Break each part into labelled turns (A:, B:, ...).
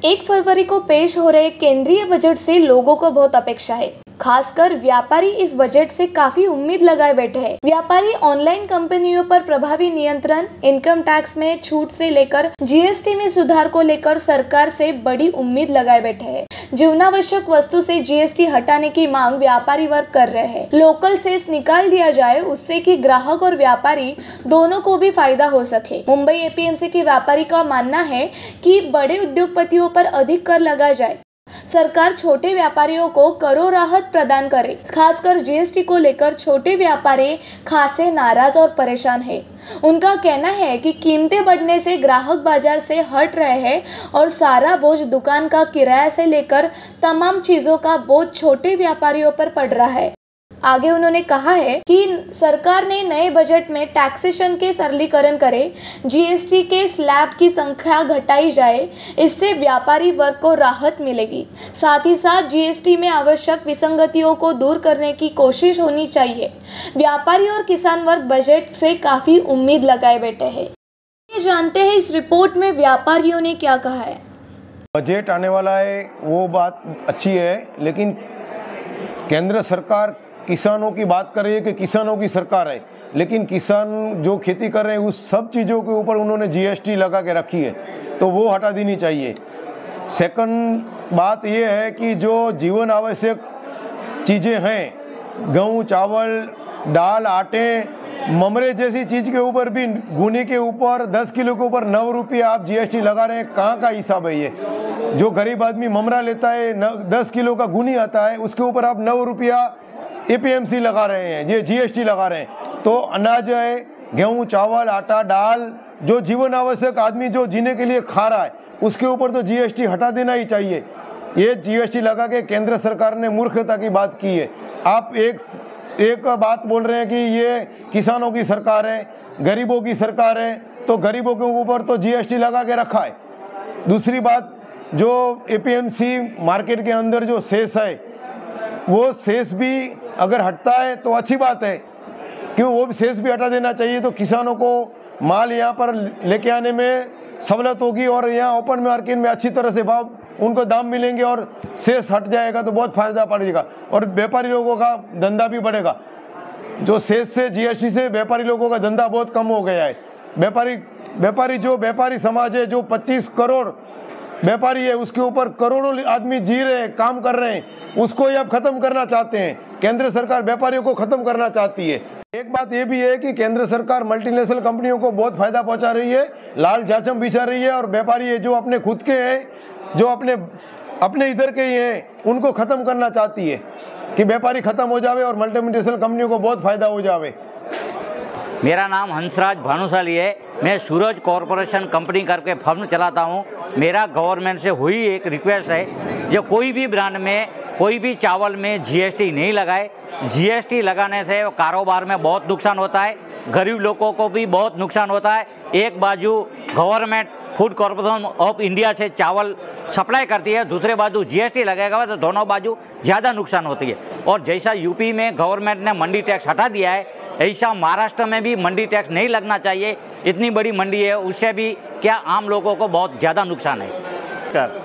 A: 1 फरवरी को पेश हो रहे केंद्रीय बजट से लोगों को बहुत अपेक्षा है। खासकर व्यापारी इस बजट से काफी उम्मीद लगाए बैठे हैं। व्यापारी ऑनलाइन कंपनियों पर प्रभावी नियंत्रण, इनकम टैक्स में छूट से लेकर जीएसटी में सुधार को लेकर सरकार से बड़ी उम्मीद लगाए बैठे हैं। जीवनावश्यक वस्तु से जीएसटी हटाने की मांग व्यापारी वर्ग कर रहे हैं। लोकल सेस निकाल दिया जाए, उससे कि ग्राहक और व्यापारी दोनों को भी फायदा हो सके। मुंबई एपीएमसी के व्यापारी का मानना है कि बड़े उद्योगपतियों पर अधिक कर लगाया जाए। सरकार छोटे व्यापारियों को करों राहत प्रदान करे। खासकर जीएसटी को लेकर छोटे व्यापारी खासे नाराज और परेशान हैं। उनका कहना है कि कीमतें बढ़ने से ग्राहक बाजार से हट रहे हैं और सारा बोझ दुकान का किराया से लेकर तमाम चीजों का बोझ छोटे व्यापारियों पर पड़ रहा है। आगे उन्होंने कहा है कि सरकार ने नए बजट में टैक्सेशन के सरलीकरण करे, जीएसटी के स्लैब की संख्या घटाई जाए, इससे व्यापारी वर्ग को राहत मिलेगी। साथ ही साथ जीएसटी में आवश्यक विसंगतियों को दूर करने की कोशिश होनी चाहिए। व्यापारी और किसान वर्ग बजट से काफी उम्मीद लगाए बैठे हैं। ये जानते हैं इस रिपोर्ट में व्यापारियों ने क्या कहा है।
B: बजट आने वाला है वो बात अच्छी है, लेकिन केंद्र सरकार किसानों की बात कर रही है कि किसानों की सरकार है, लेकिन किसान जो खेती कर रहे हैं उस सब चीज़ों के ऊपर उन्होंने जीएसटी लगा के रखी है, तो वो हटा देनी चाहिए। सेकंड बात ये है कि जो जीवन आवश्यक चीज़ें हैं, गेहूँ, चावल, दाल, आटे, ममरे जैसी चीज़ के ऊपर भी गुनी के ऊपर 10 किलो के ऊपर 9 रुपये आप जीएसटी लगा रहे हैं। कहाँ का हिसाब है ये? जो गरीब आदमी ममरा लेता है, 10 किलो का गुनी आता है, उसके ऊपर आप 9 रुपया एपीएमसी लगा रहे हैं, ये जीएसटी लगा रहे हैं। तो अनाज है, गेहूँ, चावल, आटा, दाल, जो जीवन आवश्यक आदमी जो जीने के लिए खा रहा है, उसके ऊपर तो जीएसटी हटा देना ही चाहिए। ये जीएसटी लगा के केंद्र सरकार ने मूर्खता की बात की है। आप एक बात बोल रहे हैं कि ये किसानों की सरकार है, गरीबों की सरकार है, तो गरीबों के ऊपर तो जीएसटी लगा के रखा है। दूसरी बात, जो एपीएमसी मार्केट के अंदर जो सेस है, वो सेस भी अगर हटता है तो अच्छी बात है, क्यों वो भी सेस भी हटा देना चाहिए। तो किसानों को माल यहाँ पर लेके आने में सहूलत होगी और यहाँ ओपन मार्केट में अच्छी तरह से भाव उनको दाम मिलेंगे और सेस हट जाएगा तो बहुत फायदा पड़ेगा और व्यापारी लोगों का धंधा भी बढ़ेगा। जो सेस से, जीएसटी से व्यापारी लोगों का धंधा बहुत कम हो गया है। व्यापारी समाज है, जो 25 करोड़ व्यापारी है, उसके ऊपर करोड़ों आदमी जी रहे हैं, काम कर रहे हैं, उसको ही आप खत्म करना चाहते हैं। केंद्र सरकार व्यापारियों को खत्म करना चाहती है। एक बात ये भी है कि केंद्र सरकार मल्टीनेशनल कंपनियों को बहुत फायदा पहुंचा रही है, लाल जाचम बिछा रही है, और व्यापारी है जो अपने खुद के हैं, जो अपने इधर के ही हैं, उनको खत्म करना चाहती है कि व्यापारी खत्म हो जावे और मल्टीनेशनल कंपनियों को बहुत फायदा हो जावे।
C: मेरा नाम हंसराज भानुशाली है। मैं सूरज कॉरपोरेशन कंपनी करके फर्म चलाता हूँ। मेरा गवर्नमेंट से हुई एक रिक्वेस्ट है, जो कोई भी ब्रांड में, कोई भी चावल में जीएसटी नहीं लगाए। जीएसटी लगाने से कारोबार में बहुत नुकसान होता है, गरीब लोगों को भी बहुत नुकसान होता है। एक बाजू government food corporation of India से चावल सप्लाई करती है, दूसरे बाजू जीएसटी लगेगा तो दोनों बाजू ज़्यादा नुकसान होती है। और जैसा यूपी में गवर्नमेंट ने मंडी टैक्स हटा दिया है, ऐसा महाराष्ट्र में भी मंडी टैक्स नहीं लगना चाहिए। इतनी बड़ी मंडी है, उससे भी क्या आम लोगों को बहुत ज़्यादा नुकसान है।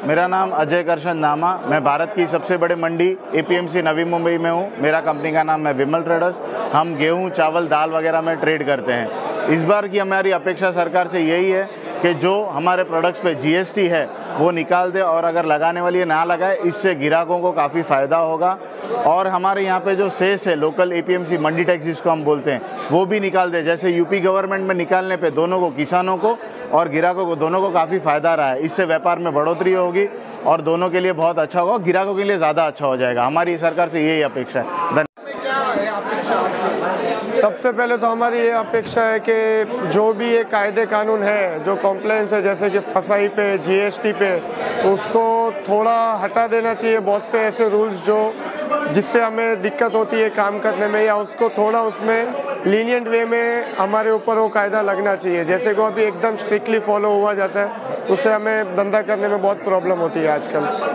D: मेरा नाम अजय करशन नामा, मैं भारत की सबसे बड़ी मंडी एपीएमसी नवी मुंबई में हूँ। मेरा कंपनी का नाम है विमल ट्रेडर्स। हम गेहूँ, चावल, दाल वगैरह में ट्रेड करते हैं। इस बार की हमारी अपेक्षा सरकार से यही है कि जो हमारे प्रोडक्ट्स पे जीएसटी है वो निकाल दे, और अगर लगाने वाली ना लगाए, इससे ग्राहकों को काफ़ी फ़ायदा होगा। और हमारे यहाँ पे जो सेस है, लोकल एपीएमसी मंडी टैक्स जिसको हम बोलते हैं, वो भी निकाल दे। जैसे यूपी गवर्नमेंट में निकालने पे दोनों को, किसानों को और ग्राहकों को, दोनों को काफ़ी फ़ायदा रहा है। इससे व्यापार में बढ़ोतरी होगी और दोनों के लिए बहुत अच्छा होगा, ग्राहकों के लिए ज़्यादा अच्छा हो जाएगा। हमारी सरकार से यही अपेक्षा है।
E: सबसे पहले तो हमारी ये अपेक्षा है कि जो भी ये कायदे कानून है, जो कॉम्प्लेंस है, जैसे कि फसाई पे, जीएसटी पे, उसको थोड़ा हटा देना चाहिए। बहुत से ऐसे रूल्स जिससे हमें दिक्कत होती है काम करने में, या उसको थोड़ा उसमें लीनियंट वे में हमारे ऊपर वो कायदा लगना चाहिए। जैसे कि अभी एकदम स्ट्रिक्टली फॉलो हुआ जाता है, उससे हमें धंधा करने में बहुत प्रॉब्लम होती है आजकल।